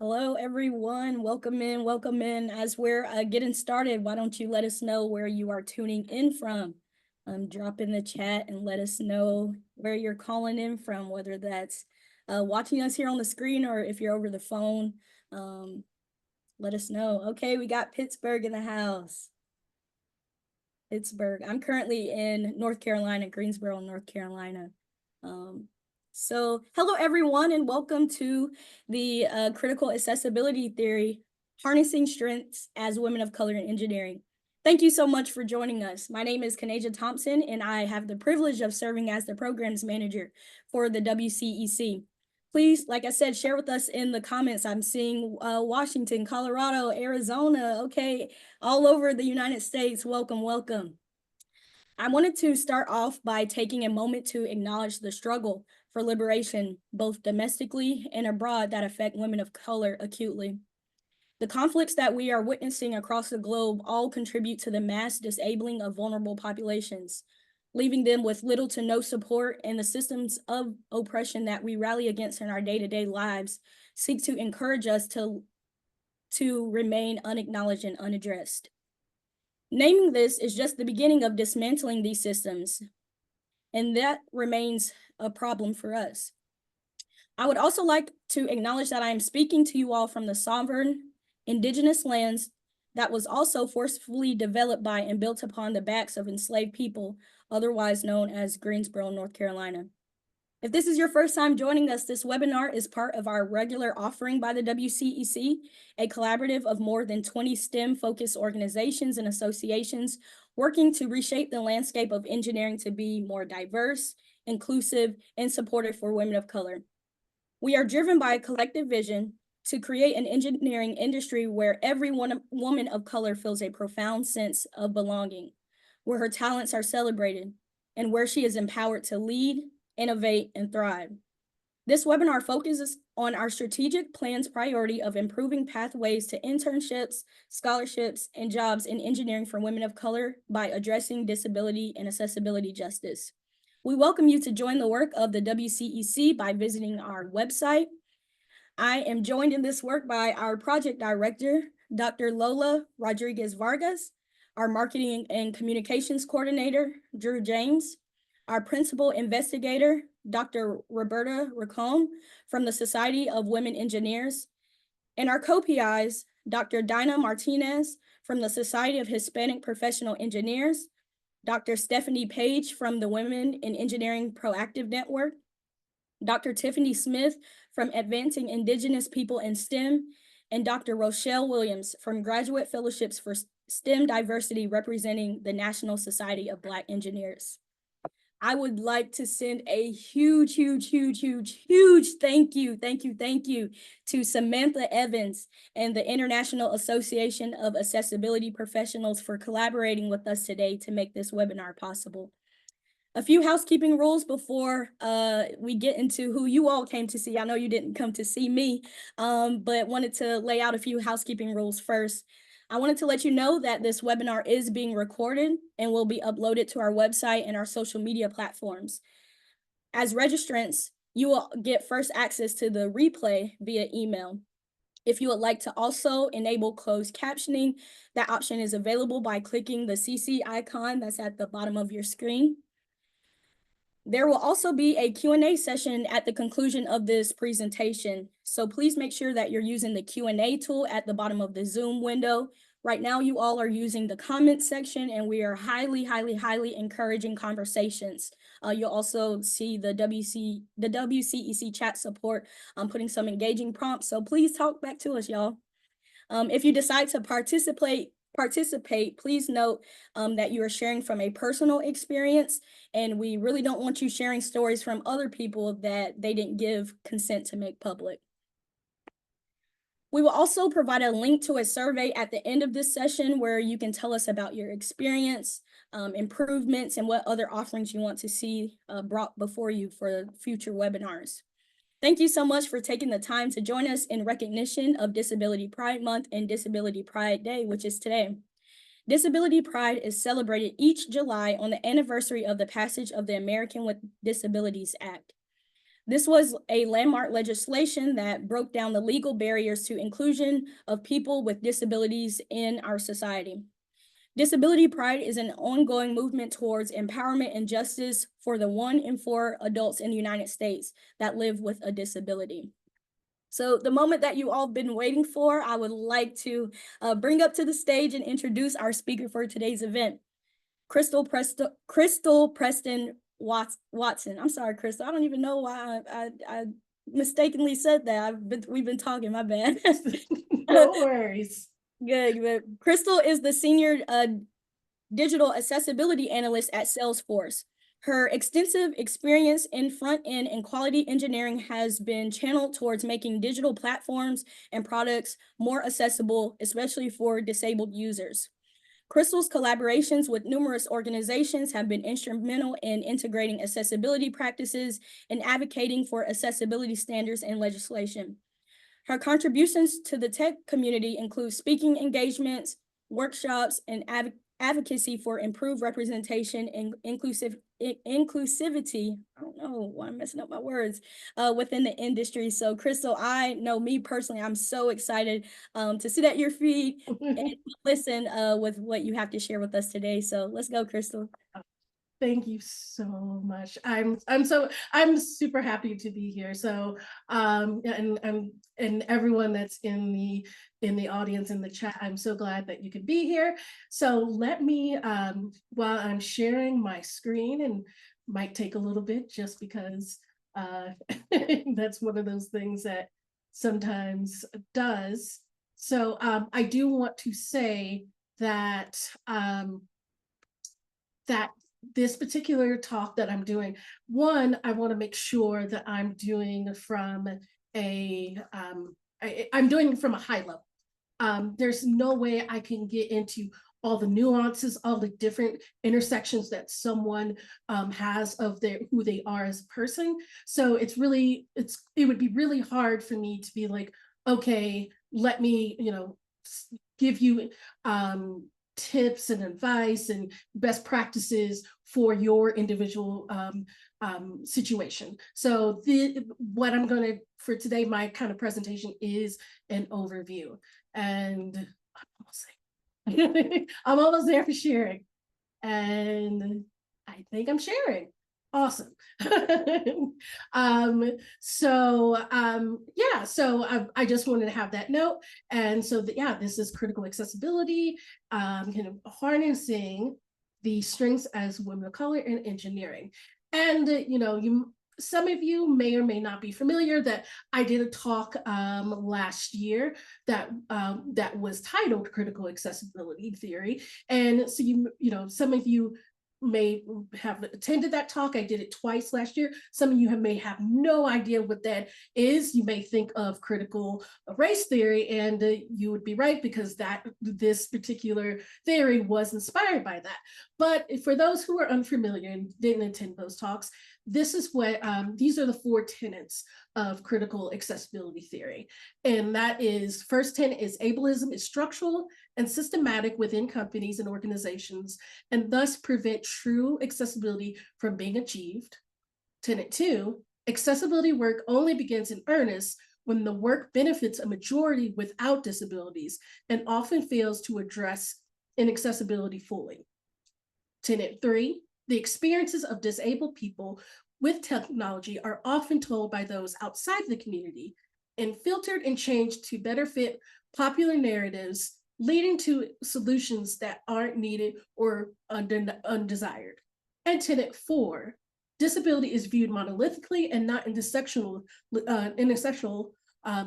Hello, everyone. Welcome in, welcome in. As we're getting started, why don't you let us know where you are tuning in from? Drop in the chat and let us know where you're calling in from, whether that's watching us here on the screen or if you're over the phone. Let us know. Okay, we got Pittsburgh in the house. Pittsburgh. I'm currently in North Carolina, Greensboro, North Carolina. So hello, everyone, and welcome to the Critical Accessibility Theory, Harnessing Strengths as Women of Color in Engineering. Thank you so much for joining us. My name is Kanaja Thompson, and I have the privilege of serving as the Programs Manager for the WCEC. Please, like I said, share with us in the comments. I'm seeing Washington, Colorado, Arizona, okay, all over the United States. Welcome, welcome. I wanted to start off by taking a moment to acknowledge the struggle for liberation, both domestically and abroad, that affect women of color acutely. The conflicts that we are witnessing across the globe all contribute to the mass disabling of vulnerable populations, leaving them with little to no support, and the systems of oppression that we rally against in our day-to-day lives seek to encourage us to remain unacknowledged and unaddressed. Naming this is just the beginning of dismantling these systems, and that remains a problem for us. I would also like to acknowledge that I am speaking to you all from the sovereign, indigenous lands that was also forcefully developed by and built upon the backs of enslaved people, otherwise known as Greensboro, North Carolina. If this is your first time joining us, this webinar is part of our regular offering by the WCEC, a collaborative of more than 20 STEM-focused organizations and associations working to reshape the landscape of engineering to be more diverse, inclusive, and supportive for women of color. We are driven by a collective vision to create an engineering industry where every woman of color feels a profound sense of belonging, where her talents are celebrated, and where she is empowered to lead, innovate, and thrive. This webinar focuses on our strategic plan's priority of improving pathways to internships, scholarships, and jobs in engineering for women of color by addressing disability and accessibility justice. We welcome you to join the work of the WCEC by visiting our website. I am joined in this work by our project director, Dr. Lola Rodriguez Vargas, our marketing and communications coordinator, Drew James, our principal investigator, Dr. Roberta Racone from the Society of Women Engineers, and our co-PIs, Dr. Dinah Martinez from the Society of Hispanic Professional Engineers, Dr. Stephanie Page from the Women in Engineering Proactive Network, Dr. Tiffany Smith from Advancing Indigenous People in STEM, and Dr. Rochelle Williams from Graduate Fellowships for STEM Diversity representing the National Society of Black Engineers. I would like to send a huge thank you to Samantha Evans and the International Association of Accessibility Professionals for collaborating with us today to make this webinar possible. A few housekeeping rules before we get into who you all came to see. I know you didn't come to see me, but wanted to lay out a few housekeeping rules first. I wanted to let you know that this webinar is being recorded and will be uploaded to our website and our social media platforms. As registrants, you will get first access to the replay via email. If you would like to also enable closed captioning, that option is available by clicking the CC icon that's at the bottom of your screen. There will also be a Q&A session at the conclusion of this presentation. So please make sure that you're using the Q&A tool at the bottom of the Zoom window. Right now, you all are using the comment section, and we are highly encouraging conversations. You'll also see the WCEC chat support putting some engaging prompts. So please talk back to us, y'all. If you decide to participate, please note that you are sharing from a personal experience, and we really don't want you sharing stories from other people that they didn't give consent to make public. We will also provide a link to a survey at the end of this session where you can tell us about your experience, improvements, and what other offerings you want to see brought before you for future webinars. Thank you so much for taking the time to join us in recognition of Disability Pride Month and Disability Pride Day, which is today. Disability Pride is celebrated each July on the anniversary of the passage of the American with Disabilities Act. This was a landmark legislation that broke down the legal barriers to inclusion of people with disabilities in our society. Disability pride is an ongoing movement towards empowerment and justice for the 1 in 4 adults in the United States that live with a disability. So the moment that you all been waiting for, I would like to bring up to the stage and introduce our speaker for today's event, Crystal Preston-Watson. I'm sorry, Crystal. I don't even know why I mistakenly said that. We've been talking. My bad. No worries. Good. But Crystal is the senior digital accessibility analyst at Salesforce. Her extensive experience in front-end and quality engineering has been channeled towards making digital platforms and products more accessible, especially for disabled users. Crystal's collaborations with numerous organizations have been instrumental in integrating accessibility practices and advocating for accessibility standards and legislation. Her contributions to the tech community include speaking engagements, workshops, and advocacy for improved representation and inclusivity. I don't know why I'm messing up my words within the industry. So, Crystal, I know me personally, I'm so excited to sit at your feet and listen with what you have to share with us today. So, let's go, Crystal. Thank you so much. I'm super happy to be here. So and everyone that's in the audience in the chat, I'm so glad that you could be here. So let me while I'm sharing my screen, and might take a little bit just because that's one of those things that sometimes does. So I do want to say that that this particular talk that I'm doing, one, I want to make sure that I'm doing from I'm doing from a high level. There's no way I can get into all the nuances, all the different intersections that someone has of who they are as a person. So it would be really hard for me to be like, okay, let me, give you tips and advice and best practices for your individual situation. So what I'm going to, for today, my kind of presentation is an overview. And I'm almost there for sharing. And I think I'm sharing. Awesome. I just wanted to have that note. And so this is critical accessibility, kind of harnessing the strengths as women of color in engineering. And some of you may or may not be familiar that I did a talk last year that was titled Critical Accessibility Theory. And so some of you may have attended that talk. I did it twice last year. Some of you may have no idea what that is. You may think of critical race theory, and you would be right, because this particular theory was inspired by that. But for those who are unfamiliar and didn't attend those talks, this is what these are the 4 tenets of critical accessibility theory. And that is, first tenet is ableism is structural and systematic within companies and organizations, and thus prevent true accessibility from being achieved. Tenet 2, accessibility work only begins in earnest when the work benefits a majority without disabilities and often fails to address inaccessibility fully. Tenet 3, the experiences of disabled people with technology are often told by those outside the community and filtered and changed to better fit popular narratives, leading to solutions that aren't needed or undesired. And tenet 4, disability is viewed monolithically and not intersectional,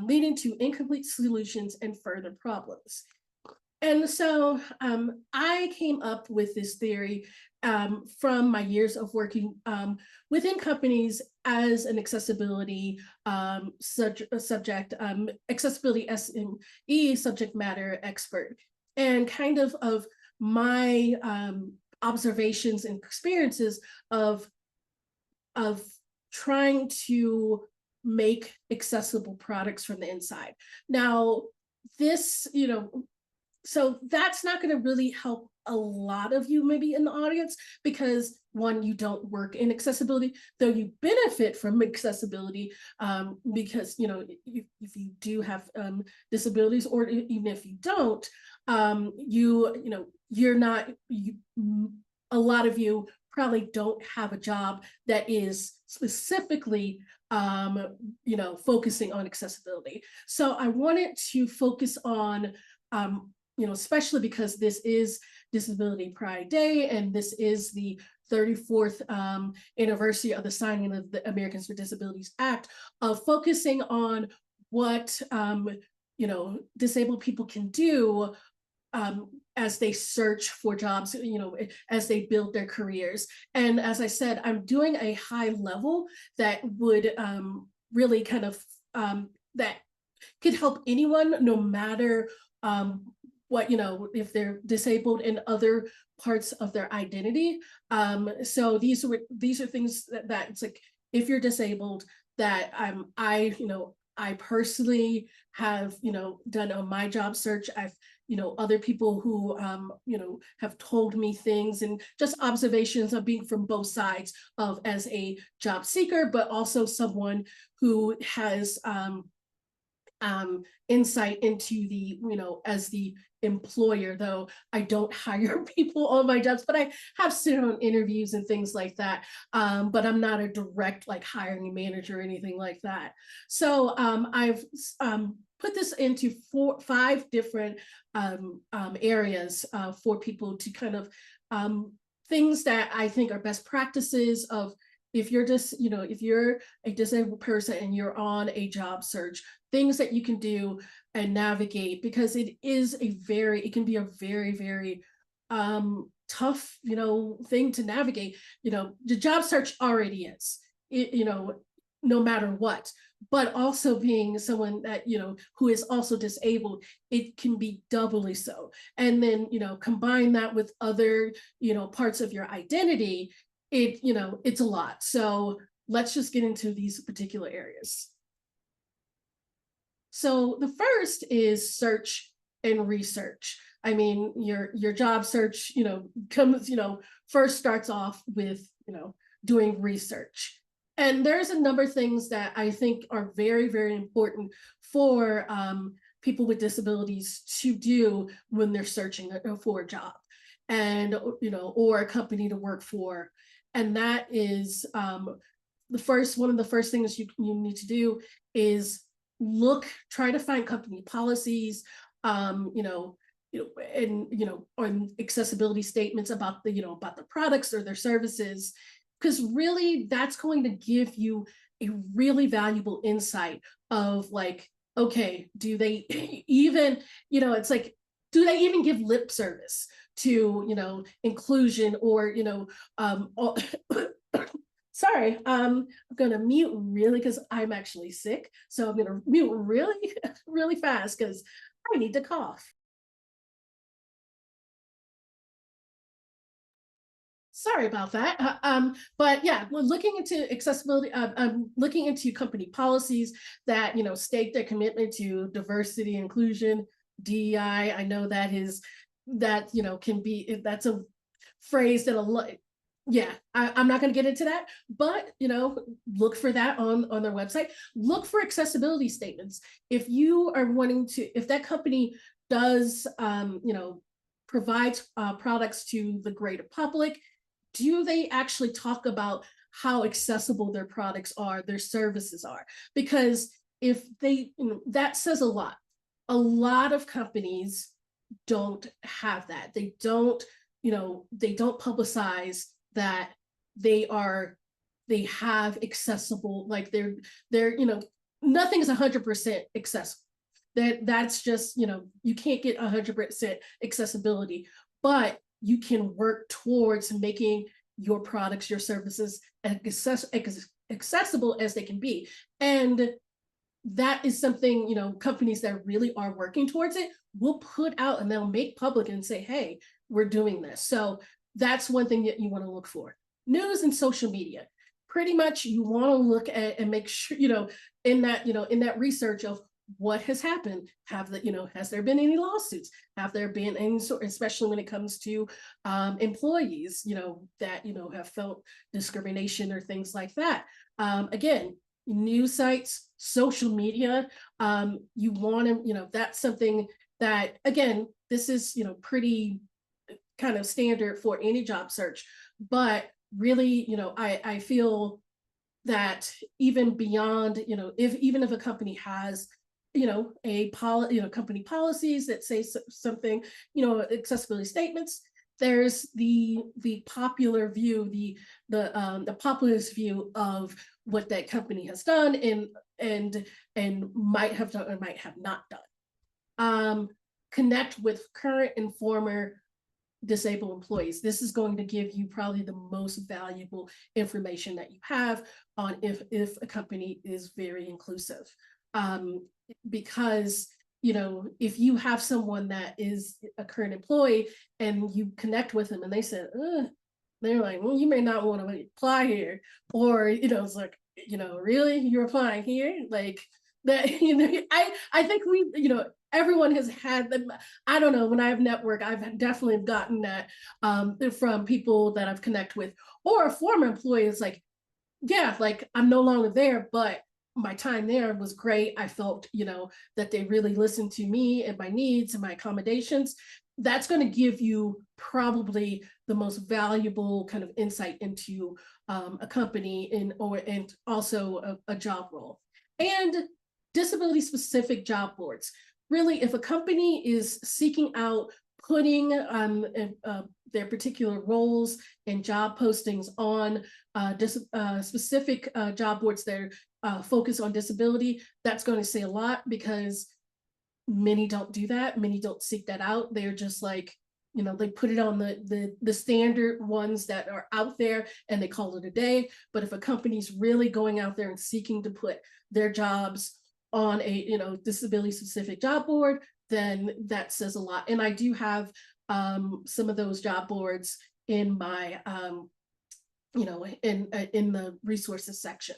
leading to incomplete solutions and further problems. And so I came up with this theory from my years of working within companies as an accessibility subject, accessibility SME subject matter expert, and kind of my observations and experiences of trying to make accessible products from the inside. Now, this, so that's not going to really help a lot of you maybe in the audience, because one, you don't work in accessibility, though you benefit from accessibility, because, you know, if you do have disabilities, or even if you don't, you know, you're not, a lot of you probably don't have a job that is specifically you know, focusing on accessibility. So I wanted to focus on, you know, especially because this is Disability Pride Day, and this is the 34th anniversary of the signing of the Americans with Disabilities Act, of focusing on what, you know, disabled people can do as they search for jobs, you know, as they build their careers. And as I said, I'm doing a high level that would really kind of, that could help anyone, no matter what, you know, if they're disabled in other parts of their identity. So these are things that it's like, if you're disabled, that you know, I personally have, you know, done on my job search. I've, you know, other people who, you know, have told me things, and just observations of being from both sides of, as a job seeker, but also someone who has insight into the, you know, as the employer, though I don't hire people on my jobs, but I have sit on interviews and things like that. But I'm not a direct like hiring manager or anything like that. So I've put this into 5 different areas for people to kind of things that I think are best practices of, if you're just, you know, if you're a disabled person and you're on a job search, things that you can do and navigate, because it can be a very, very tough, you know, thing to navigate. You know, the job search already is, you know, no matter what, but also being someone that, you know, who is also disabled, it can be doubly so. And then, you know, combine that with other, you know, parts of your identity, you know, it's a lot. So let's just get into these particular areas. So the first is search and research. I mean, your job search, you know, comes, you know, first starts off with, you know, doing research. And there's a number of things that I think are very, very important for people with disabilities to do when they're searching for a job, and, you know, or a company to work for. And that is one of the first things you need to do is try to find company policies, and, you know, on accessibility statements about the, you know, about the products or their services, because really that's going to give you a really valuable insight of like, okay, do they even, you know, it's like, do they even give lip service to, you know, inclusion, or, you know, sorry, I'm gonna mute really because I'm actually sick. So I'm gonna mute really, really fast because I need to cough. Sorry about that. But yeah, we're looking into accessibility. I'm looking into company policies that, you know, state their commitment to diversity, inclusion, DEI. I know that, you know, can be, that's a phrase that a lot. Yeah, I'm not going to get into that, but, you know, look for that on their website. Look for accessibility statements. If you are wanting to, if that company does, you know, provides products to the greater public, do they actually talk about how accessible their products are, their services are? Because if they, you know, that says a lot. A lot of companies don't have that. They don't, you know, they don't publicize that they have accessible, like they're, you know, nothing is 100% accessible. That's just, you know, you can't get 100% accessibility, but you can work towards making your products, your services accessible as they can be. And that is something, you know, companies that really are working towards it will put out, and they'll make public and say, hey, we're doing this. So that's one thing that you want to look for. News and social media. Pretty much you want to look at and make sure, you know, in that research of what has happened? Has there been any lawsuits? Have there been any sort, especially when it comes to employees, that, have felt discrimination or things like that. Again, news sites, social media, you want to, that's something that, again, this is, pretty kind of standard for any job search, but really, I feel that even beyond, even if a company has, company policies that say something, accessibility statements, there's the popular view, the populist view of what that company has done and might have done or might have not done. Connect with current and former disabled employees. This is going to give you probably the most valuable information that you have on if a company is very inclusive. Because, if you have someone that is a current employee and you connect with them and they said, they're like, well, you may not want to apply here. Or, it's like, really, you're applying here? Like that, I think everyone has had them. I don't know, when I have network, I've definitely gotten that from people that I've connected with, or a former employee is like, yeah, like I'm no longer there, but my time there was great. I felt, that they really listened to me and my needs and my accommodations. That's going to give you probably the most valuable kind of insight into a company and also a job role. And disability specific job boards. Really, if a company is seeking out putting their particular roles and job postings on specific job boards that focus on disability, that's going to say a lot, because many don't do that. Many don't seek that out. They're just like, they put it on the standard ones that are out there and they call it a day. But if a company's really going out there and seeking to put their jobs on a disability specific job board, then that says a lot. And I do have some of those job boards in my in the resources section.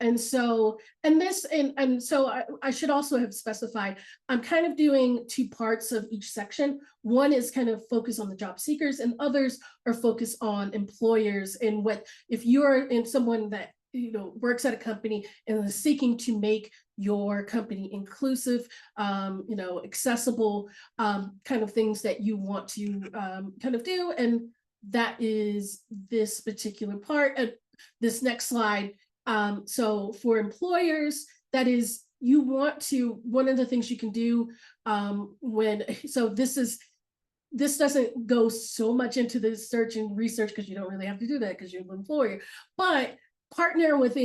And so, I should also have specified, I'm kind of doing two parts of each section. One is kind of focused on the job seekers, and others are focused on employers. And what, if you're in someone that, works at a company and is seeking to make your company inclusive, accessible, kind of things that you want to kind of do. And that is this particular part. This next slide. So for employers, that is, you want to, one of the things you can do this doesn't go so much into the search and research, because you don't really have to do that because you're an employer, but partner with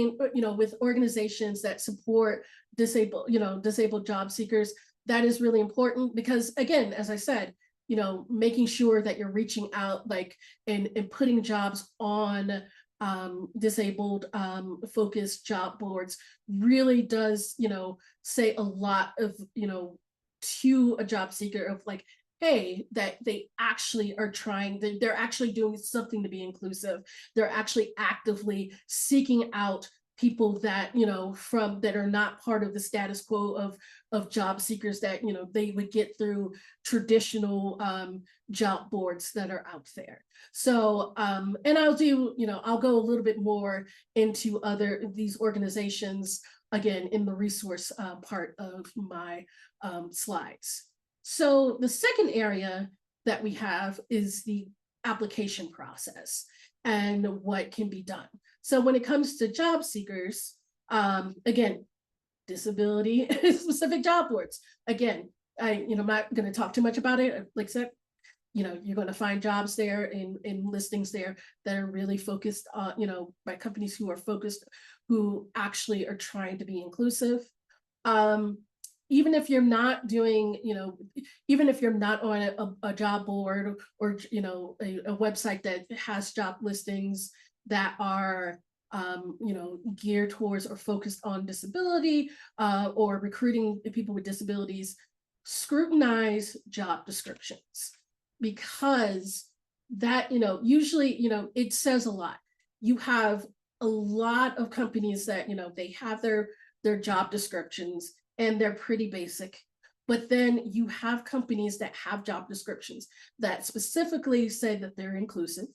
organizations that support disabled job seekers. That is really important, because again, as I said, making sure that you're reaching out, like, and putting jobs on disabled focused job boards really does, say a lot of, to a job seeker of like, hey, that they actually are trying, they're actually doing something to be inclusive. They're actually actively seeking out people that, that are not part of the status quo of job seekers that, they would get through traditional job boards that are out there. So, and I'll go a little bit more into these organizations, again, in the resource part of my slides. So the second area that we have is the application process and what can be done. So when it comes to job seekers, again, disability specific job boards. Again, I'm not going to talk too much about it. Like I said, you're going to find jobs there in listings there that are really focused on, by companies who are focused, who actually are trying to be inclusive. Even if you're not doing, even if you're not on a job board or a website that has job listings that are geared towards or focused on disability or recruiting people with disabilities, scrutinize job descriptions, because that, usually, it says a lot. You have a lot of companies that, they have their job descriptions, and they're pretty basic. But then you have companies that have job descriptions that specifically say that they're inclusive,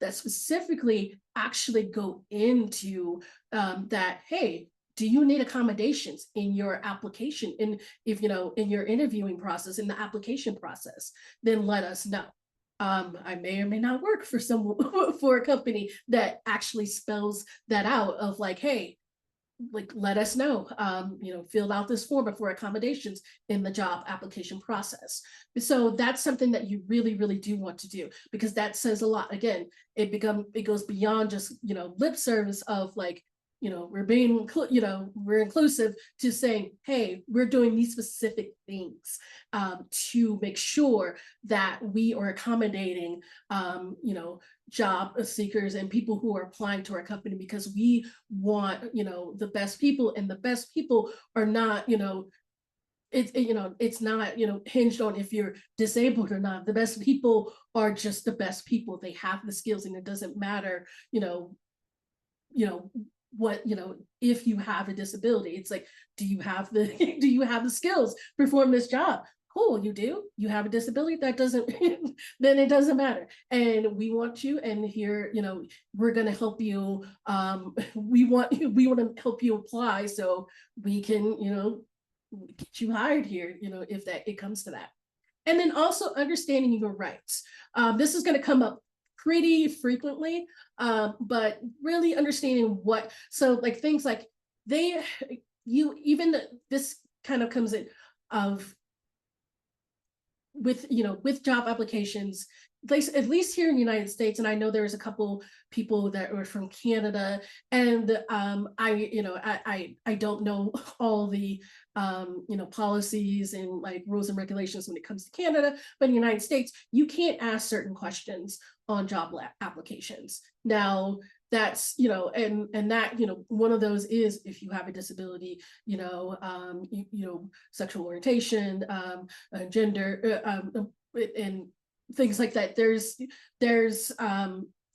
that specifically actually go into that, hey, do you need accommodations in your application? In if you know, in your interviewing process, in the application process, then let us know. I may or may not work for some for a company that actually spells that out of like, hey, like let us know, fill out this form for accommodations in the job application process. So that's something that you really, really do want to do, because that says a lot. Again, it goes beyond just, lip service of like, we're inclusive, to saying, hey, we're doing these specific things to make sure that we are accommodating, job seekers and people who are applying to our company, because we want, the best people, and the best people are not, it's not, hinged on if you're disabled or not. The best people are just the best people. They have the skills, and it doesn't matter, what, if you have a disability. It's like, do you have the do you have the skills to perform this job? Cool, you do. You have a disability, that doesn't then it doesn't matter. And we want you, and here, we're going to help you. We want to help you apply so we can, get you hired here, if that it comes to that. And then also understanding your rights. This is going to come up pretty frequently, but really understanding what, so like things like this kind of comes in of with job applications, at least here in the United States. And I know there's a couple people that were from Canada, and I don't know all the policies and like rules and regulations when it comes to Canada, but in the United States, you can't ask certain questions on job applications. Now that's, and that, one of those is if you have a disability, sexual orientation, gender, and things like that. There's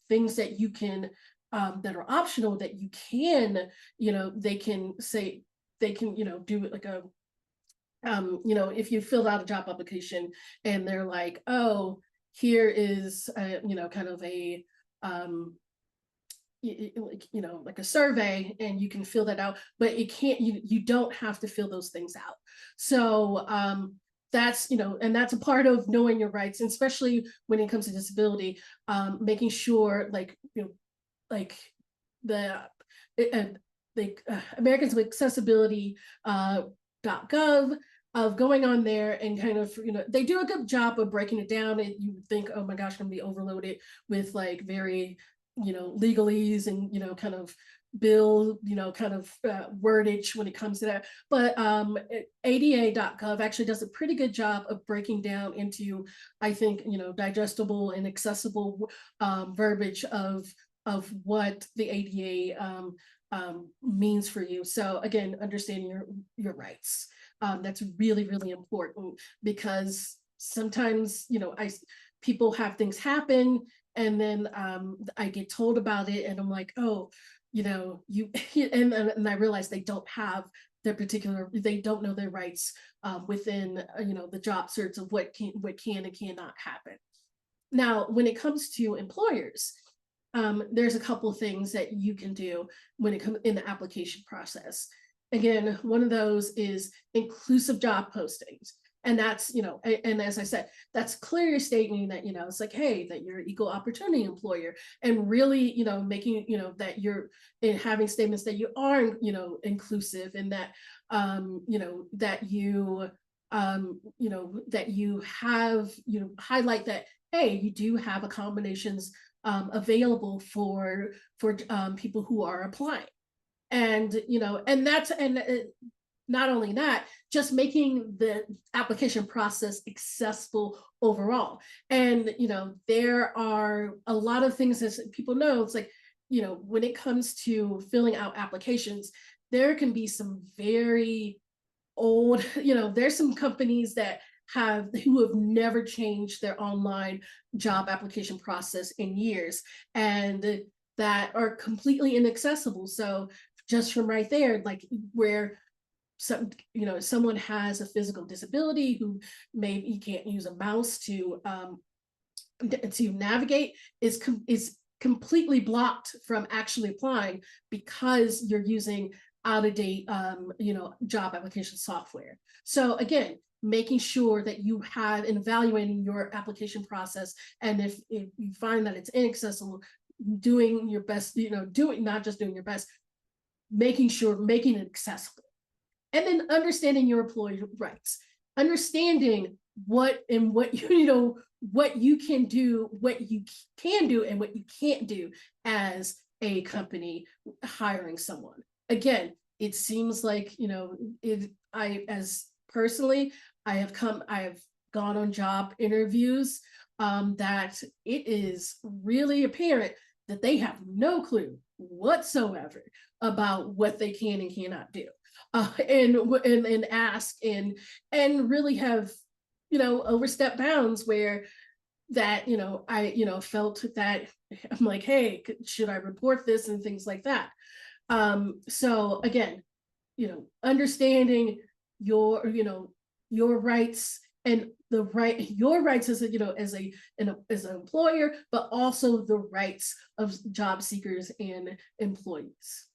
things that you can, that are optional, that you can, they can say, they can, do it like a, if you fill out a job application and they're like, oh, here is, kind of a, like a survey, and you can fill that out, but it can't, you don't have to fill those things out. So that's, and that's a part of knowing your rights, and especially when it comes to disability, making sure like, like the Americans with Accessibility .gov, of going on there and kind of, they do a good job of breaking it down, and you think, oh my gosh, I'm gonna be overloaded with like very, legalese and, kind of bill, kind of wordage when it comes to that. But ADA.gov actually does a pretty good job of breaking down into, I think, digestible and accessible verbiage of what the ADA means for you. So again, understanding your rights. That's really, really important, because sometimes, people have things happen, and then I get told about it, and I'm like, oh, and I realize they don't have their particular, they don't know their rights within, the job search of what can and cannot happen. Now, when it comes to employers, there's a couple of things that you can do when it comes in the application process. Again, one of those is inclusive job postings. And that's, and as I said, that's clearly stating that, it's like, hey, that you're an equal opportunity employer, and really, making, that you're having statements that you are, inclusive, and that, that you, that you have, highlight that, hey, you do have accommodations available for people who are applying. And, and that's, and not only that, just making the application process accessible overall. And, there are a lot of things, as people know, it's like, when it comes to filling out applications, there can be some very old, there's some companies who have never changed their online job application process in years, and that are completely inaccessible. So just from right there, like where someone has a physical disability who maybe can't use a mouse to navigate, is completely blocked from actually applying because you're using out-of-date job application software. So again, making sure that you have and evaluating your application process, and if you find that it's inaccessible, doing your best, not just doing your best, making it accessible. And then understanding your employee rights, understanding what you can do, and what you can't do as a company hiring someone. Again, it seems like, I have gone on job interviews that it is really apparent that they have no clue whatsoever about what they can and cannot do. And ask and really have overstepped bounds where that I felt that I'm like, hey, should I report this, and things like that. So again, understanding your rights, and your rights as an employer, but also the rights of job seekers and employees.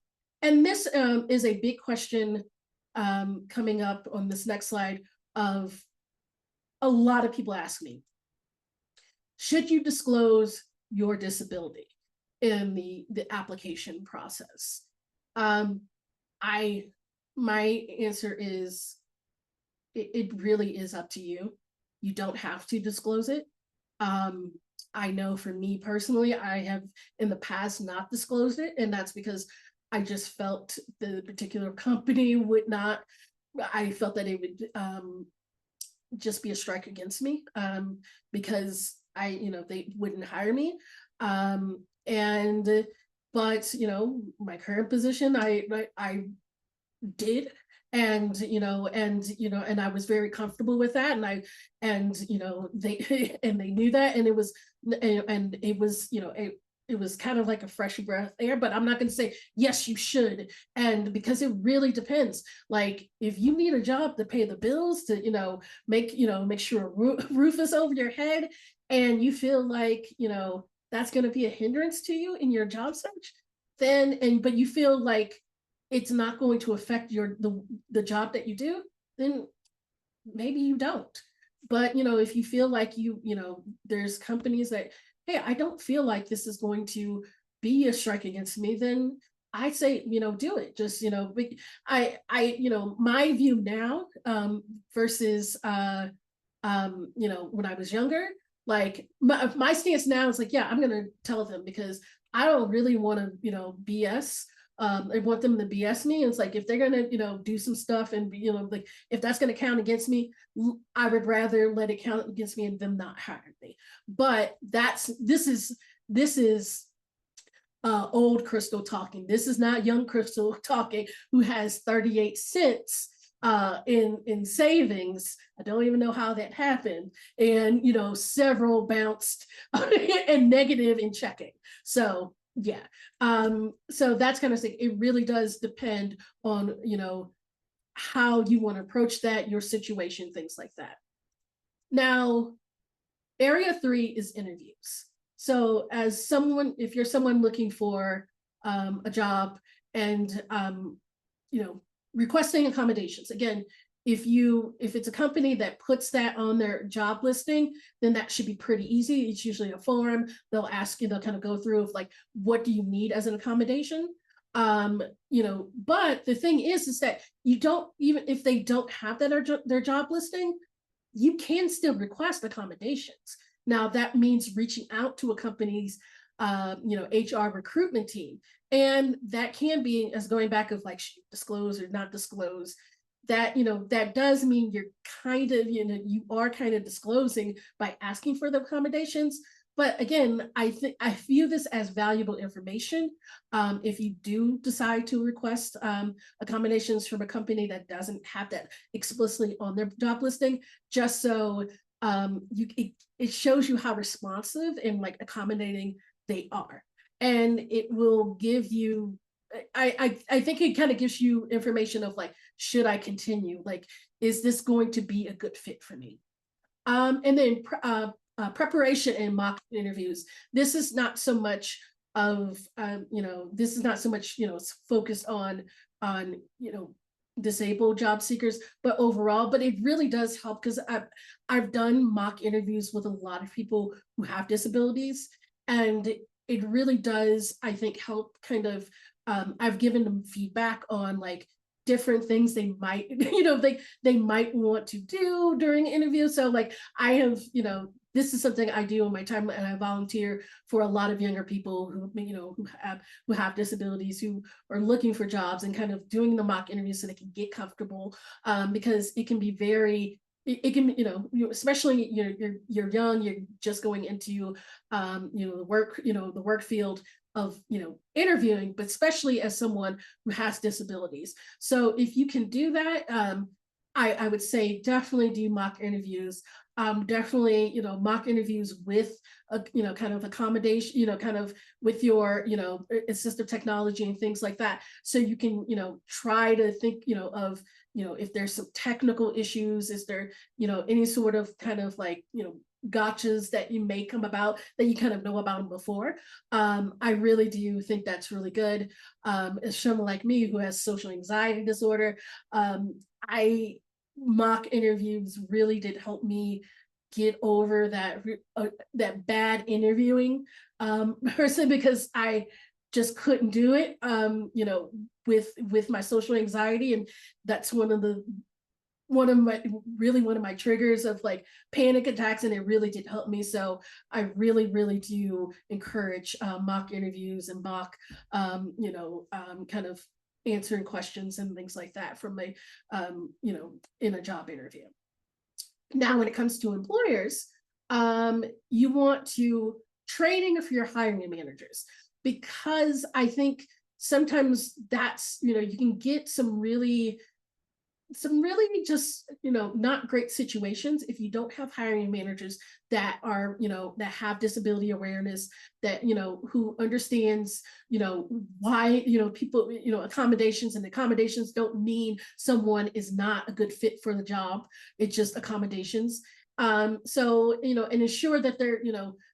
And this is a big question coming up on this next slide. Of a lot of people ask me, should you disclose your disability in the application process? My answer is, it really is up to you. You don't have to disclose it. I know for me personally, I have in the past not disclosed it, and that's because I just felt the particular company would not, I felt that it would just be a strike against me, because they wouldn't hire me. But my current position, I did, and I was very comfortable with that, they knew that, and it was kind of like a fresh breath air. But I'm not going to say yes, you should, and because it really depends. Like, if you need a job to pay the bills, to make sure a roof is over your head, and you feel like that's going to be a hindrance to you in your job search, but you feel like it's not going to affect the job that you do, then maybe you don't. But if you feel like there's companies that, hey, I don't feel like this is going to be a strike against me, then I say, do it. Just, my view now, versus, when I was younger, like my stance now is like, yeah, I'm going to tell them, because I don't really want to, BS. I want them to BS me. And it's like, if they're gonna, do some stuff and like, if that's gonna count against me, I would rather let it count against me and them not hire me. But this is old Crystal talking. This is not young Crystal talking, who has 38 cents in savings. I don't even know how that happened, and several bounced and negative in checking. So yeah, so that's kind of thing. It really does depend on how you want to approach that, your situation, things like that. Now, area 3 is interviews. So if you're someone looking for a job and requesting accommodations, again, if it's a company that puts that on their job listing, then that should be pretty easy. It's usually a form. They'll ask you, they'll kind of go through of like, what do you need as an accommodation? But the thing is that you don't, even if they don't have that on their job listing, you can still request accommodations. Now that means reaching out to a company's HR recruitment team. And that can be as going back of like, disclose or not disclose. That that does mean you're kind of you are kind of disclosing by asking for the accommodations. But again, I view this as valuable information if you do decide to request accommodations from a company that doesn't have that explicitly on their job listing, just so it shows you how responsive and like accommodating they are. And it will give you, I think it kind of gives you information of like, should I continue? Like, is this going to be a good fit for me? And then preparation and mock interviews. This is not so much of, this is not so much, focused on, disabled job seekers, but overall, but it really does help because I've done mock interviews with a lot of people who have disabilities, and it really does, I think, help kind of, I've given them feedback on like different things they might, they might want to do during interviews. So like I have, this is something I do in my time, and I volunteer for a lot of younger people who, who have disabilities, who are looking for jobs, and kind of doing the mock interviews so they can get comfortable, because it can be very, it can, especially you're young, you're just going into, the work field of, interviewing, but especially as someone who has disabilities. So if you can do that, I would say definitely do mock interviews. Definitely, mock interviews with a, kind of accommodation, kind of with your, assistive technology and things like that. So you can, try to think, of, if there's some technical issues, is there, any sort of kind of like, gotchas that you may come about that you kind of know about them before. I really do think that's really good. As someone like me who has social anxiety disorder, I mock interviews really did help me get over that bad interviewing person, because I just couldn't do it, with my social anxiety, and that's one of my triggers of like panic attacks, and it really did help me. So I really do encourage mock interviews and mock kind of answering questions and things like that from my in a job interview. Now when it comes to employers, you want to training for your hiring managers, because I think sometimes that's, you can get some really just, not great situations if you don't have hiring managers that are, that have disability awareness, that, who understands, why, people, accommodations, and accommodations don't mean someone is not a good fit for the job. It's just accommodations. So, and ensure that they're,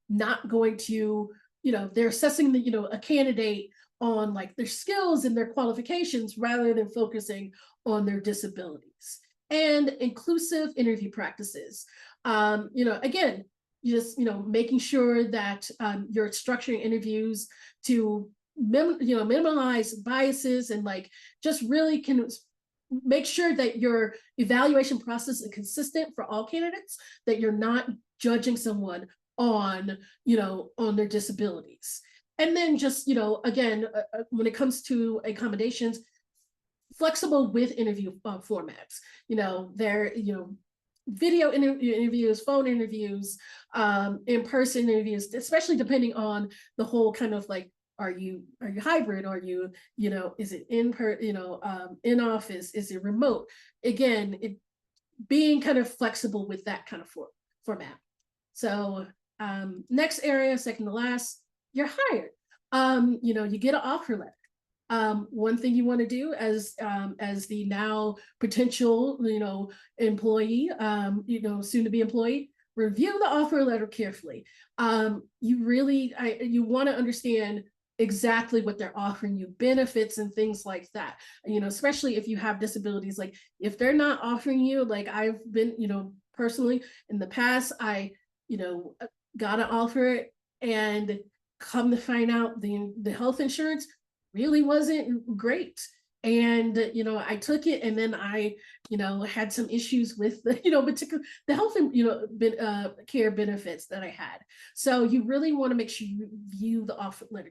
not going to, they're assessing the, a candidate on like their skills and their qualifications rather than focusing on their disabilities. And inclusive interview practices. Again, just, making sure that you're structuring interviews to minimize biases, and like just really can make sure that your evaluation process is consistent for all candidates, that you're not judging someone on, on their disabilities. And then just, again, when it comes to accommodations, flexible with interview formats. They're, video interviews, phone interviews, in-person interviews, especially depending on the whole kind of like, are you hybrid? Are you, is it in office? Is it remote? Again, being kind of flexible with that kind of format. So next area, second to last, you're hired. You get an offer letter. One thing you want to do as the now potential, employee, soon to be employee, review the offer letter carefully. You want to understand exactly what they're offering you, benefits and things like that. Especially if you have disabilities, like if they're not offering you, like I've been, personally in the past, I, got an offer, and come to find out the health insurance really wasn't great. And, I took it, and then I, had some issues with the, particular the health and, care benefits that I had. So you really want to make sure you view the offer letter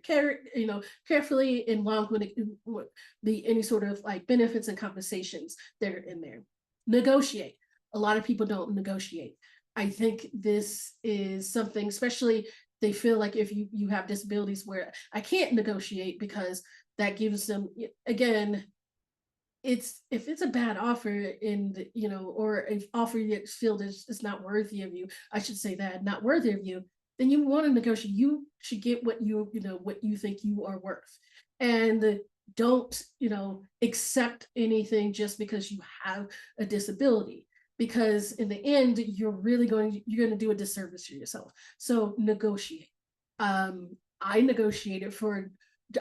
carefully, and along with any sort of like benefits and compensations that are in there. Negotiate. A lot of people don't negotiate. I think this is something, especially they feel like if you have disabilities, where I can't negotiate, because that gives them, again, if it's a bad offer, and or if offer you feel is not worthy of you, I should say that, not worthy of you, then you want to negotiate. You should get what what you think you are worth. And don't, accept anything just because you have a disability, because in the end, you're going to do a disservice to yourself. So negotiate. I negotiated for,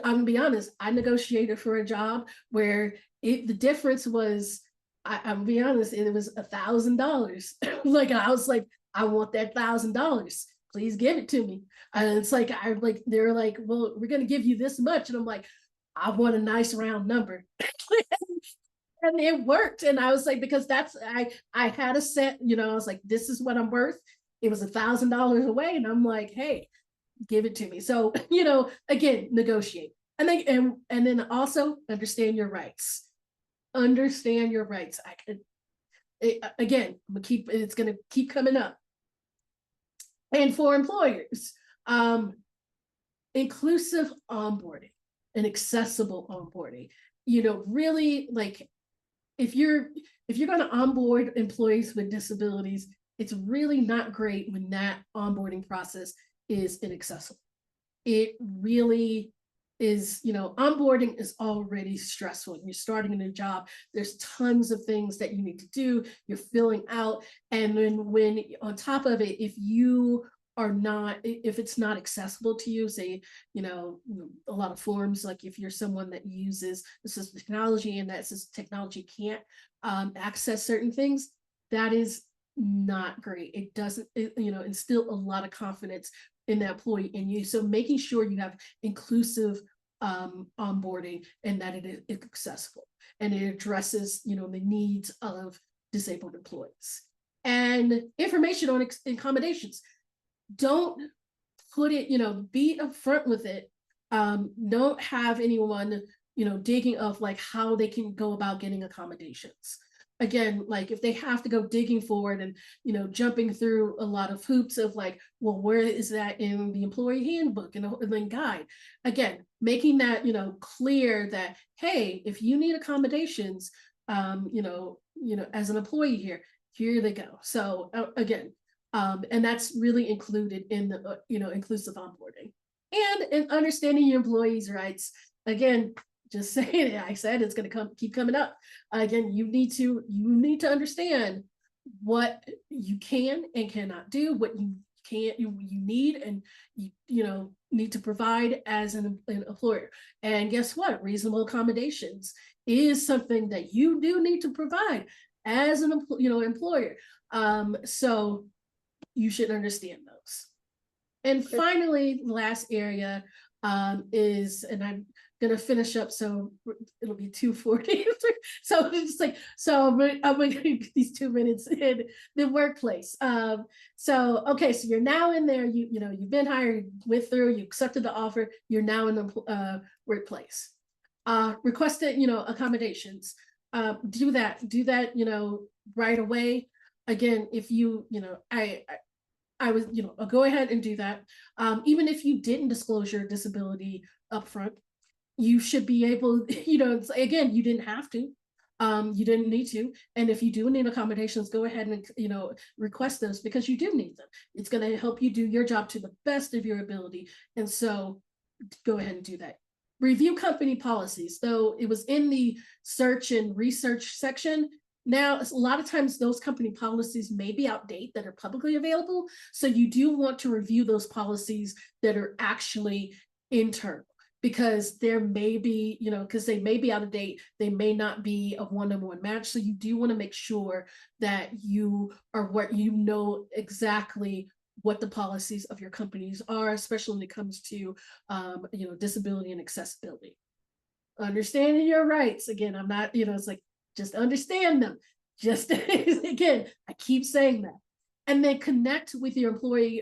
I'm gonna be honest, I negotiated for a job where the difference was, I'm gonna be honest, it was $1,000. Like, I was like, I want that $1,000. Please give it to me. And it's like, they're like, well, we're gonna give you this much. And I'm like, I want a nice round number. And it worked. And I was like, because I had a set, I was like, this is what I'm worth. It was $1,000 away. And I'm like, hey, give it to me. So, again, negotiate. And then also understand your rights. Understand your rights. Again, it's gonna keep coming up. And for employers, inclusive onboarding and accessible onboarding. Really, like, if you're going to onboard employees with disabilities, it's really not great when that onboarding process is inaccessible. It really is, onboarding is already stressful. You're starting a new job. There's tons of things that you need to do. You're filling out. And then when on top of it, if it's not accessible to you, say, a lot of forms, like if you're someone that uses assistive technology and that technology can't access certain things, that is not great. It doesn't, instill a lot of confidence in that employee in you. So making sure you have inclusive onboarding and that it is accessible and it addresses, the needs of disabled employees. And information on accommodations. Don't put it, be upfront with it. Don't have anyone, digging of like how they can go about getting accommodations. Again, like if they have to go digging forward and, jumping through a lot of hoops of like, well, where is that in the employee handbook and then guide? Again, making that, clear that, hey, if you need accommodations, as an employee here they go. So again, and that's really included in the, inclusive onboarding and in understanding your employees' rights. Again, just saying it, I said it's going to keep coming up. Again, you need to understand what you can and cannot do, what you need and you need to provide as an employer. And guess what? Reasonable accommodations is something that you do need to provide as an employer. So you should understand those. And finally, the last area is, and I'm gonna finish up, so it'll be 2:40. So it's like, I'm gonna get these 2 minutes in the workplace. So okay, so you're now in there. You've been hired, went through, you accepted the offer. You're now in the workplace. Requested, accommodations. Do that. Right away. Again, if I was, I'll go ahead and do that. Even if you didn't disclose your disability upfront, you should be able, again, you didn't have to, you didn't need to. And if you do need accommodations, go ahead and, request those because you do need them. It's going to help you do your job to the best of your ability. And so go ahead and do that. Review company policies. Though it was in the search and research section, now, a lot of times those company policies may be outdated that are publicly available. So you do want to review those policies that are actually internal, because there may be, because they may be out of date, they may not be a one-on-one match. So you do want to make sure that you are exactly what the policies of your companies are, especially when it comes to, disability and accessibility. Understanding your rights. Again, I'm not, it's like, just understand them. Just again, I keep saying that. And then connect with your employee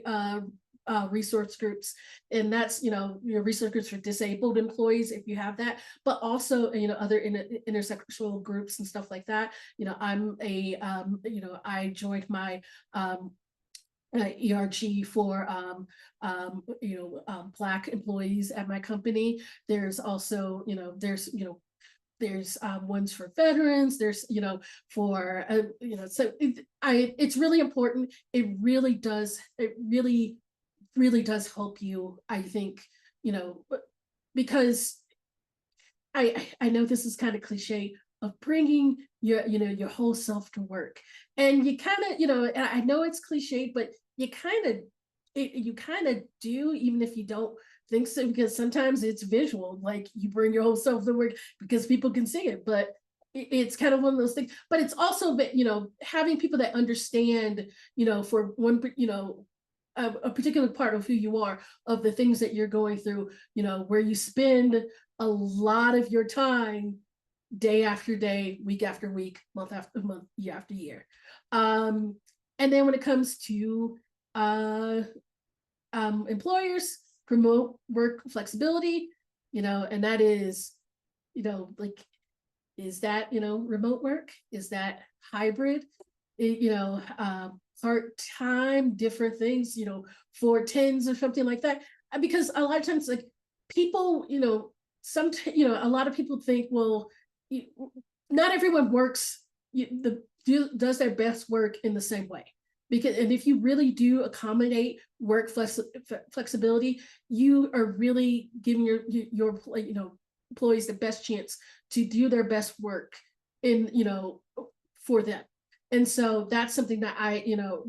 resource groups. And that's, your resource groups for disabled employees, if you have that, but also, other intersectional groups and stuff like that. I joined my ERG for Black employees at my company. There's also, there's ones for veterans, there's, for, so it's really important. It really does help you, I think, because I know this is kind of cliche of bringing your whole self to work, and you kind of and I know it's cliche, but you kind of do, even if you don't think so, because sometimes it's visual, like you bring your whole self to work because people can see it, but it's kind of one of those things. But it's also that having people that understand for one a particular part of who you are, of the things that you're going through, where you spend a lot of your time, day after day, week after week, month after month, year after year. And then when it comes to employers, promote work flexibility, and that is, like, is that, remote work? Is that hybrid? Part-time, different things, 4-10s or something like that. Because a lot of times, like, people, a lot of people think, well, not everyone works, does their best work in the same way. And if you really do accommodate work flexibility, you are really giving your employees the best chance to do their best work for them. And so that's something that I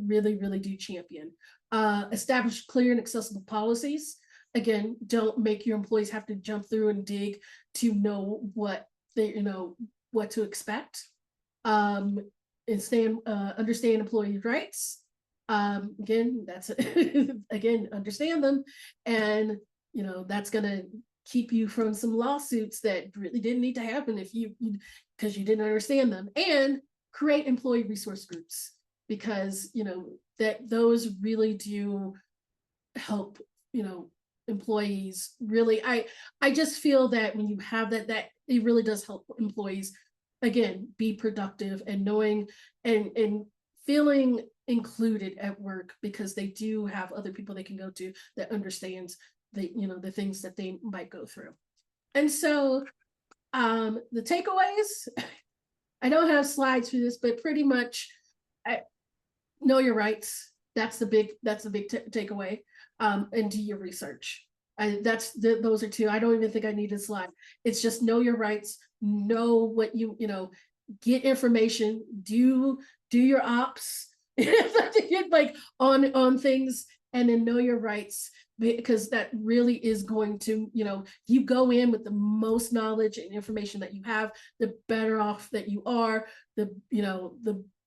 really, really do champion. Establish clear and accessible policies. Again, don't make your employees have to jump through and dig to know what what to expect. Understand employee rights. Again, that's again, understand them, and that's gonna keep you from some lawsuits that really didn't need to happen if because you didn't understand them. And create employee resource groups, because that those really do help employees. Really, I just feel that when you have that it really does help employees, again, be productive, and knowing and feeling included at work, because they do have other people they can go to that understands the things that they might go through. And so the takeaways, I don't have slides for this, but pretty much know your rights. That's the big takeaway. And do your research. Those are two. I don't even think I need a slide. It's just know your rights, know what get information, do your ops, like on things, and then know your rights, because that really is going to, you go in with the most knowledge and information that you have, the better off that you are, the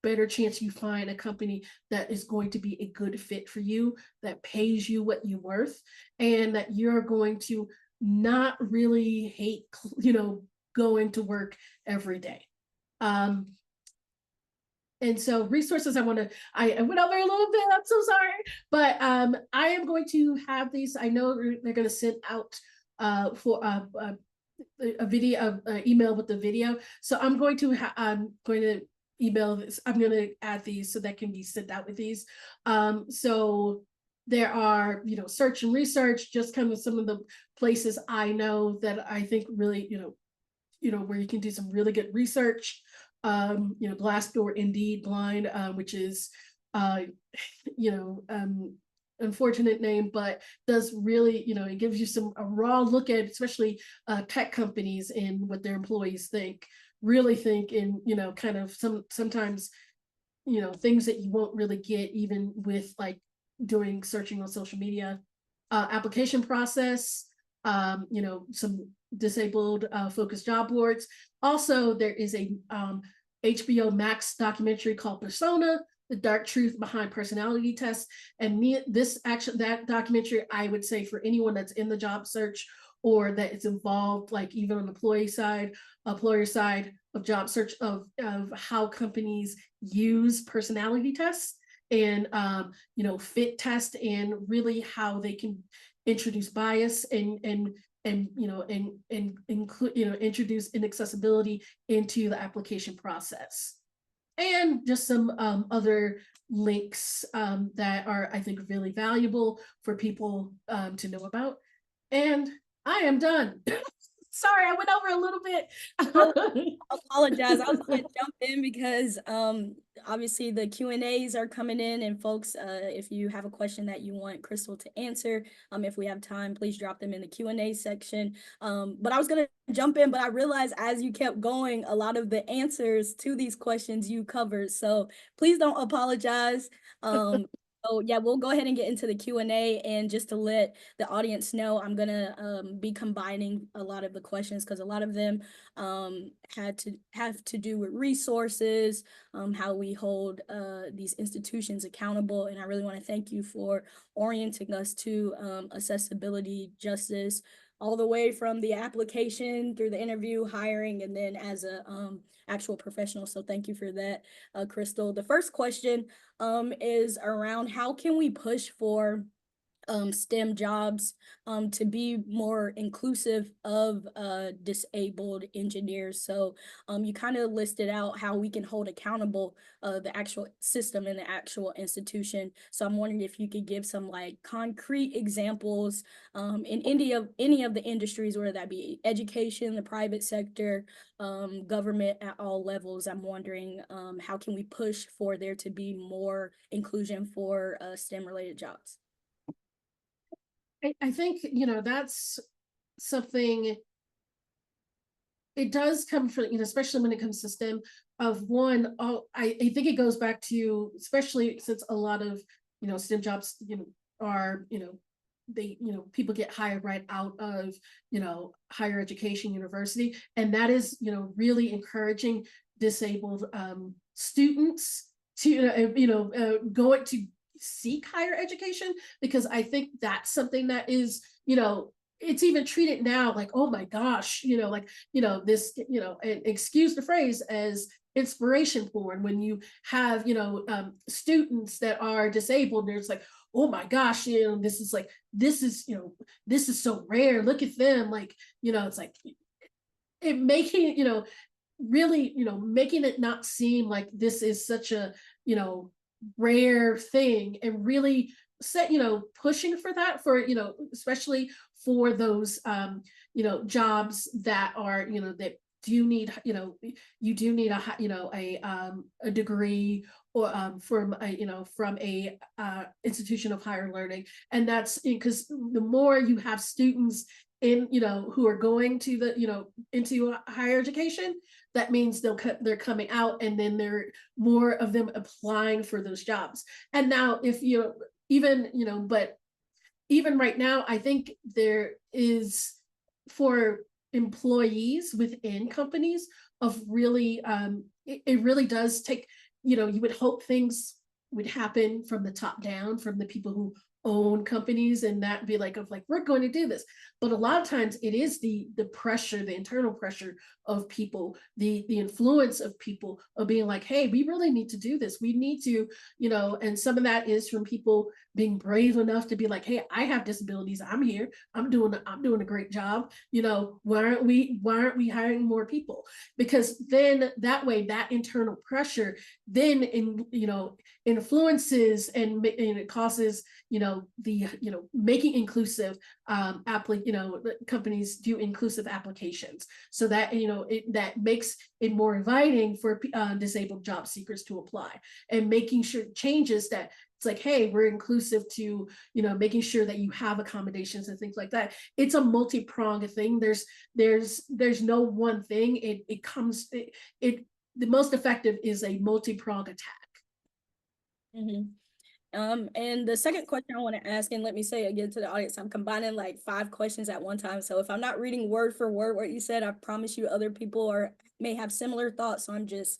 better chance you find a company that is going to be a good fit for you, that pays you what you're worth, and that you're going to not really hate, going to work every day. And so resources, I went over a little bit, I'm so sorry, but I am going to have these. I know they're going to send out for a video, email with the video. So I'm going to email this. I'm going to add these so that can be sent out with these. So there are, search and research, just kind of some of the places I know that I think really, where you can do some really good research. Glassdoor, Indeed, Blind, which is, unfortunate name, but does really, it gives you a raw look at, especially tech companies, and what their employees really think, and, kind of sometimes, things that you won't really get even with like doing searching on social media. Application process, some disabled focused job boards. Also, there is a HBO Max documentary called Persona: The Dark Truth Behind Personality Tests. And that documentary, I would say, for anyone that's in the job search, or that is involved, like even on the employer side of job search, of how companies use personality tests and fit test, and really how they can introduce bias and include, introduce inaccessibility into the application process. And just some other links that are, I think, really valuable for people to know about. And I am done. Sorry, I went over a little Oh, bit. apologize. I was going to jump in because obviously the Q&As are coming in, and folks, if you have a question that you want Crystal to answer, if we have time, please drop them in the Q&A section. But I was going to jump in, but I realized as you kept going, a lot of the answers to these questions you covered. So please don't apologize. So yeah, we'll go ahead and get into the Q&A, and just to let the audience know, I'm gonna be combining a lot of the questions because a lot of them have to do with resources, how we hold these institutions accountable. And I really want to thank you for orienting us to accessibility justice, all the way from the application through the interview, hiring, and then as a actual professional. So thank you for that, Crystal. The first question is around how can we push for STEM jobs to be more inclusive of disabled engineers. So you kind of listed out how we can hold accountable the actual system and the actual institution. So I'm wondering if you could give some like concrete examples in any of the industries, whether that be education, the private sector, government at all levels. I'm wondering how can we push for there to be more inclusion for STEM related jobs? I think, that's something, it does come from, especially when it comes to STEM, of one, I think it goes back to, especially since a lot of, STEM jobs, are, they, people get hired right out of, higher education, university. And that is, really encouraging disabled students to, go to seek higher education, because I think that's something that is, it's even treated now like, oh my gosh, like, this, and excuse the phrase, as inspiration porn, when you have, students that are disabled, and it's like, oh my gosh, this is like, this is, this is so rare. Look at them. Like, it's like it making, really, making it not seem like this is such a, rare thing, and really set, pushing for that, for, especially for those, jobs that are, that do need, you do need a, a degree, or from a, from a institution of higher learning. And that's because the more you have students in, who are going to the, into higher education, that means they're coming out, and then there are more of them applying for those jobs. And now, if even, but even right now, I think there is, for employees within companies, of really, it really does take, you would hope things would happen from the top down, from the people who own companies, and that be like, of like, we're going to do this. But a lot of times it is the pressure, the internal pressure of people, the influence of people, of being like, hey, we really need to do this, we need to, and some of that is from people being brave enough to be like, hey, I have disabilities, I'm here, I'm doing a great job, why aren't we hiring more people? Because then that way, that internal pressure then influences, and it causes, the, making inclusive companies do inclusive applications, so that, that makes it more inviting for disabled job seekers to apply, and making sure changes that it's like, hey, we're inclusive to, making sure that you have accommodations and things like that. It's a multi-pronged thing. There's no one thing. The most effective is a multi-pronged attack. Mm-hmm. And the second question I want to ask, and let me say again to the audience, I'm combining like 5 questions at one time. So if I'm not reading word for word what you said, I promise you other people may have similar thoughts. So I'm just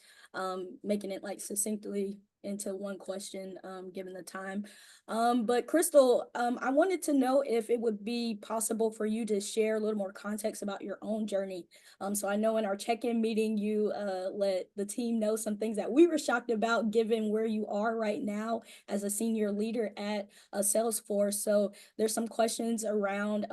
making it like succinctly into one question, given the time. But Crystal, I wanted to know if it would be possible for you to share a little more context about your own journey. So I know in our check-in meeting, you let the team know some things that we were shocked about, given where you are right now as a senior leader at Salesforce. So there's some questions around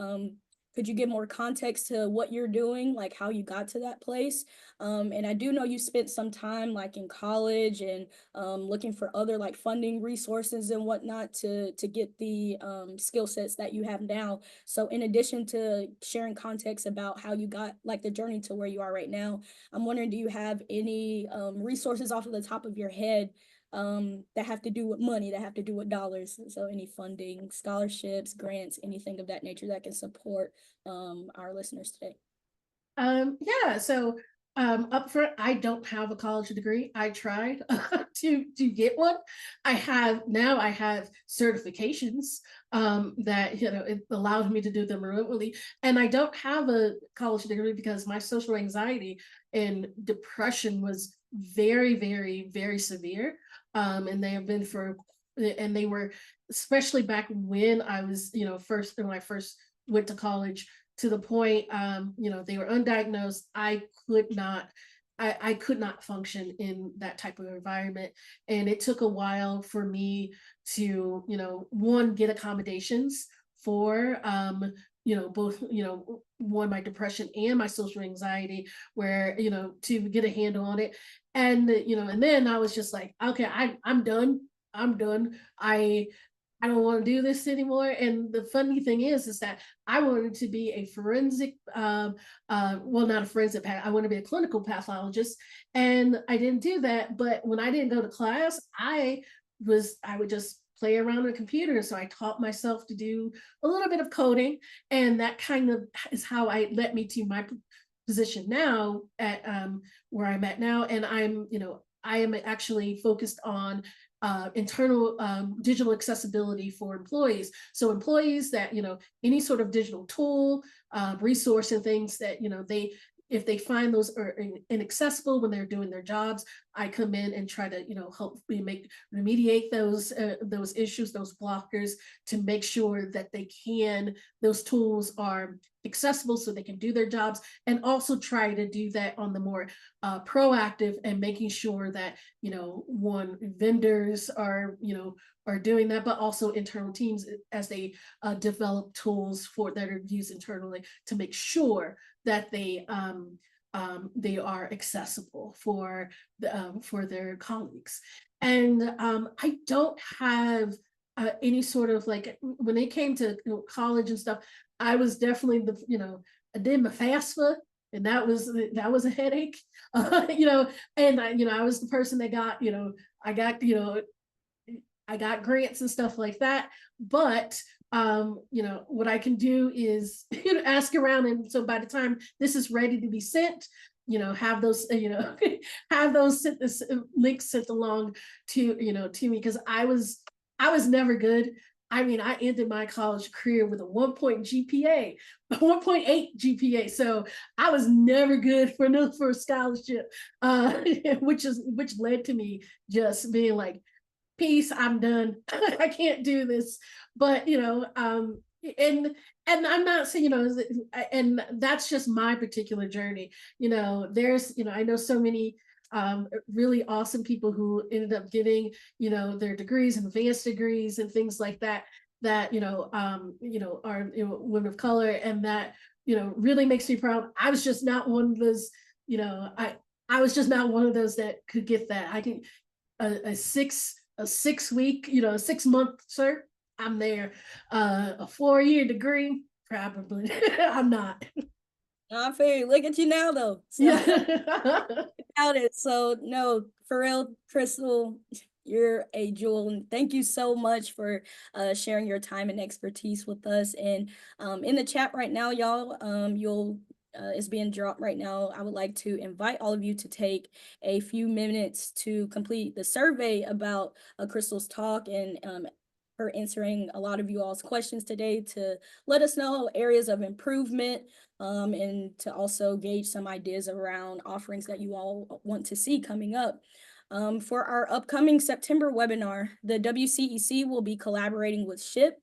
could you give more context to what you're doing, like how you got to that place? And I do know you spent some time like in college and looking for other like funding resources and whatnot to get the skill sets that you have now. So in addition to sharing context about how you got like the journey to where you are right now, I'm wondering, do you have any resources off of the top of your head that have to do with money, that have to do with dollars? So any funding, scholarships, grants, anything of that nature that can support our listeners today? Yeah, so up front, I don't have a college degree. I tried to get one. I have certifications that it allowed me to do them remotely. And I don't have a college degree because my social anxiety and depression was very, very, very severe. And they have been and they were, especially back when I was, when I first went to college, to the point, they were undiagnosed. I could not function in that type of environment. And it took a while for me to, one, get accommodations for, both, one, my depression and my social anxiety, where, to get a handle on it. And, and then I was just like, okay, I'm done. I'm done. I don't want to do this anymore. And the funny thing is that I wanted to be a forensic, well, not a forensic, I want to be a clinical pathologist. And I didn't do that. But when I didn't go to class, I would just play around on a computer. So I taught myself to do a little bit of coding. And that kind of is how I led me to my position now at where I'm at now. And I am actually focused on internal digital accessibility for employees. So employees that, any sort of digital tool, resource and things that, if they find those are inaccessible when they're doing their jobs, I come in and try to, help remediate those issues, those blockers, to make sure that those tools are accessible so they can do their jobs, and also try to do that on the more proactive and making sure that, one, vendors are doing that, but also internal teams as they develop tools that are used internally to make sure that they are accessible for their colleagues. And I don't have any sort of, like, when it came to college and stuff, I was definitely I did my FAFSA, and that was a headache, and I was the person that got, I got grants and stuff like that. But what I can do is ask around, and so by the time this is ready to be sent, have those have those links sent along to to me, because I was never good. I mean, I ended my college career with a 1.8 GPA. So I was never good for a scholarship, which led to me just being like, peace, I'm done. I can't do this. But and I'm not saying, and that's just my particular journey. There's, I know so many really awesome people who ended up getting, their degrees and advanced degrees and things like that, that are women of color, and that really makes me proud. I was just not one of those, I was just not one of those that could get that. I can a 6 week, a 6 month cert, I'm there. A 4-year degree, probably I'm not. I feel you. Look at you now, though. So, Yeah. without it. So, no, for real, Crystal, you're a jewel. And thank you so much for sharing your time and expertise with us. And in the chat right now, y'all, is being dropped right now. I would like to invite all of you to take a few minutes to complete the survey about Crystal's talk and her answering a lot of you all's questions today, to let us know areas of improvement, and to also gauge some ideas around offerings that you all want to see coming up. For our upcoming September webinar, the WCEC will be collaborating with SHIP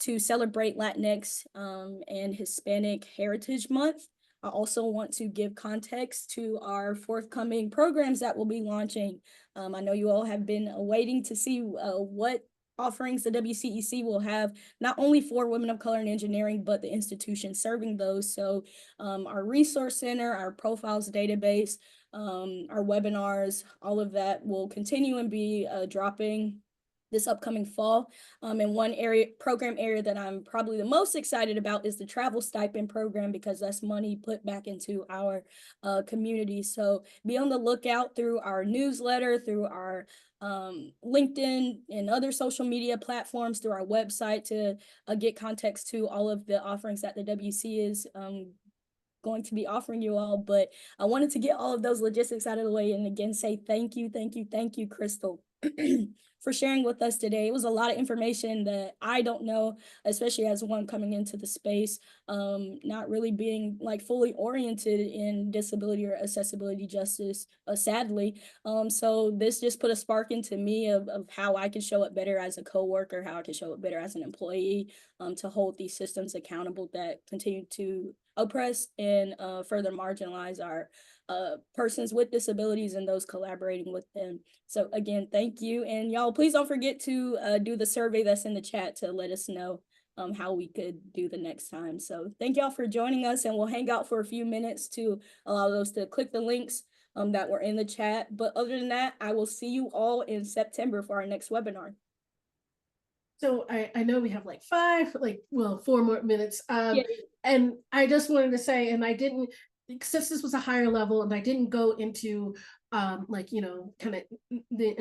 to celebrate Latinx and Hispanic Heritage Month. I also want to give context to our forthcoming programs that we'll be launching. I know you all have been waiting to see what offerings the WCEC will have, not only for women of color in engineering, but the institution serving those. So our resource center, our profiles database, our webinars, all of that will continue and be dropping this upcoming fall. And one program area that I'm probably the most excited about is the travel stipend program, because that's money put back into our community. So be on the lookout through our newsletter, through our LinkedIn and other social media platforms, through our website to get context to all of the offerings that the WC is going to be offering you all. But I wanted to get all of those logistics out of the way and again say thank you, Crystal. For sharing with us today. It was a lot of information that I don't know, especially as one coming into the space, not really being like fully oriented in disability or accessibility justice, sadly. So this just put a spark into me of how I can show up better as a coworker, how I can show up better as an employee, to hold these systems accountable that continue to oppress and further marginalize our persons with disabilities and those collaborating with them. So again, thank you. And y'all, please don't forget to do the survey that's in the chat to let us know how we could do the next time. So thank y'all for joining us, and we'll hang out for a few minutes to allow those to click the links that were in the chat. But other than that, I will see you all in September for our next webinar. So I know we have like 4 more minutes. Yeah. And I just wanted to say, and I didn't, since this was a higher level and I didn't go into kind of the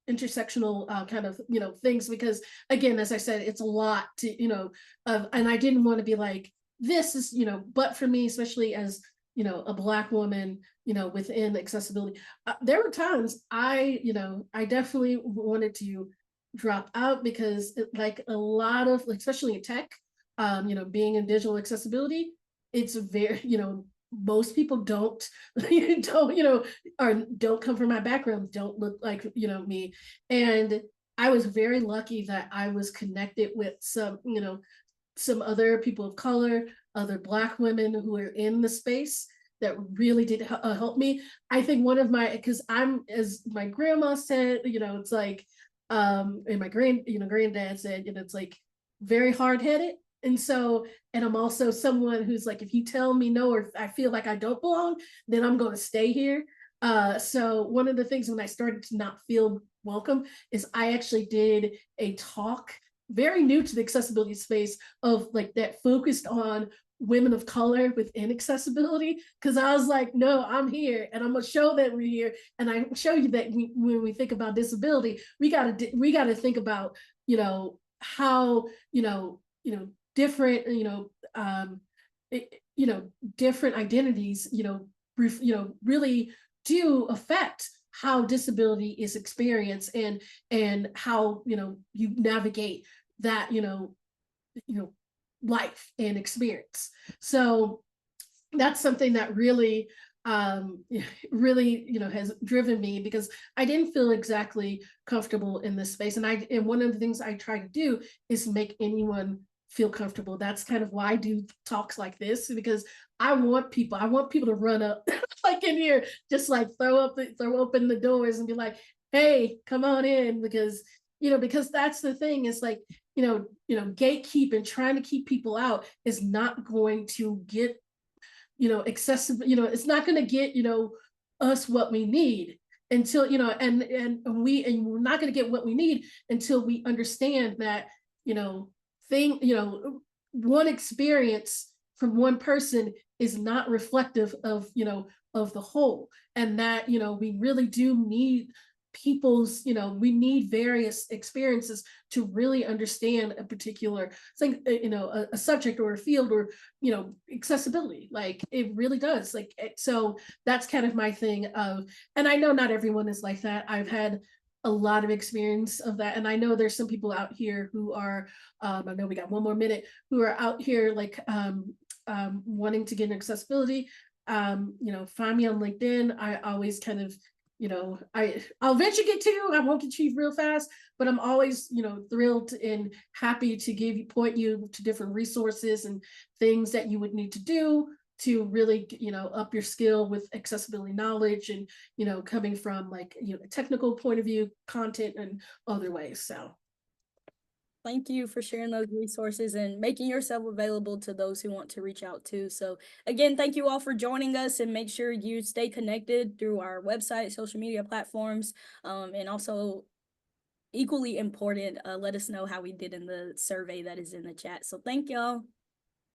intersectional kind of, things, because again, as I said, it's a lot to, and I didn't want to be like, this is, but for me, especially as, a Black woman, within accessibility, there were times I definitely wanted to drop out, because like a lot of, especially in tech, being in digital accessibility, it's very, most people don't don't come from my background, don't look like me. And I was very lucky that I was connected with some other people of color, other Black women who are in the space that really did help me. I think one of my, because I'm, as my grandma said, it's like and my granddad said, it's like very hard-headed. And so, and I'm also someone who's like, if you tell me no, or if I feel like I don't belong, then I'm going to stay here. So one of the things when I started to not feel welcome is I actually did a talk, very new to the accessibility space, of like that focused on women of color within accessibility, because I was like, no, I'm here and I'm gonna show that we're here, and I show you that when we think about disability, we gotta think about how different different identities really do affect how disability is experienced, and how you navigate that life and experience. So that's something that really really has driven me, because I didn't feel exactly comfortable in this space, and one of the things I try to do is make anyone feel comfortable. That's kind of why I do talks like this, because I want people to run up like in here, just like throw open the doors and be like, hey, come on in, because because that's the thing, is like gatekeeping, trying to keep people out is not going to get accessible, it's not going to get us what we need until and we're not going to get what we need until we understand that one experience from one person is not reflective of of the whole, and that we really do need people's we need various experiences to really understand a particular thing, a subject or a field, or accessibility. Like it really does, like so that's kind of my thing of, and I know not everyone is like that. I've had a lot of experience of that, and I know there's some people out here who are I know we got 1 more minute, who are out here like wanting to get an accessibility. Find me on LinkedIn. I always kind of I'll eventually get to you. I won't get you real fast, but I'm always, thrilled and happy to point you to different resources and things that you would need to do to really, up your skill with accessibility knowledge, and, coming from like, a technical point of view, content, and other ways. So Thank you for sharing those resources and making yourself available to those who want to reach out too. So again, thank you all for joining us, and make sure you stay connected through our website, social media platforms, and also equally important, let us know how we did in the survey that is in the chat. So thank y'all.